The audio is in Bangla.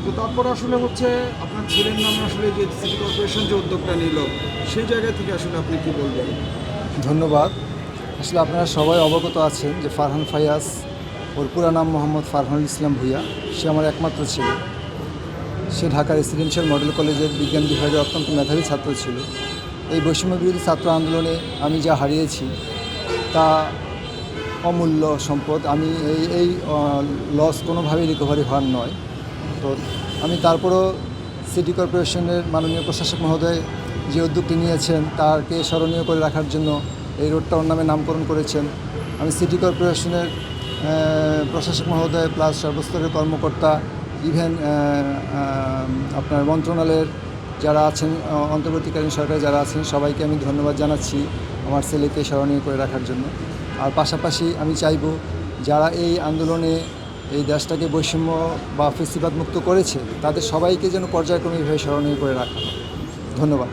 তো তারপর আসলে হচ্ছে আপনার ছেলের নামে আসলে যে সিটি কর্পোরেশন যে উদ্যোগটা নিল, সেই জায়গা থেকে আসলে আপনি কি বলবেন? ধন্যবাদ। আসলে আপনারা সবাই অবগত আছেন যে ফারহান ফায়াজ, ওর পুরা নাম মোহাম্মদ ফারহানুল ইসলাম ভূঁইয়া। সে আমার একমাত্র ছেলে। সে ঢাকা রেসিডেন্সিয়াল মডেল কলেজের বিজ্ঞান বিভাগে অত্যন্ত মেধাবী ছাত্র ছিল। এই বৈষম্য বিরোধী ছাত্র আন্দোলনে আমি যা হারিয়েছি তা অমূল্য সম্পদ। আমি এই লস কোনোভাবেই রিকভারি হওয়ার নয়। তো আমি তারপরও সিটি কর্পোরেশনের মাননীয় প্রশাসক মহোদয় যে উদ্যোগটি নিয়েছেন তাকে স্মরণীয় করে রাখার জন্য এই রোডটা ওর নামে নামকরণ করেছেন। আমি সিটি কর্পোরেশনের প্রশাসক মহোদয় প্লাস সর্বস্তরের কর্মকর্তা, ইভেন আপনার মন্ত্রণালয়ের যারা আছেন, অন্তর্বর্তীকালীন সরকারে যারা আছেন, সবাইকে আমি ধন্যবাদ জানাচ্ছি আমার ছেলেকে স্মরণীয় করে রাখার জন্য। আর পাশাপাশি আমি চাইব যারা এই আন্দোলনে এই দেশটাকে বৈষম্য বা ফেসিবাদ মুক্ত করেছে তাদের সবাইকে যেন পর্যায়ক্রমিকভাবে স্মরণীয় করে রাখা হয়। ধন্যবাদ।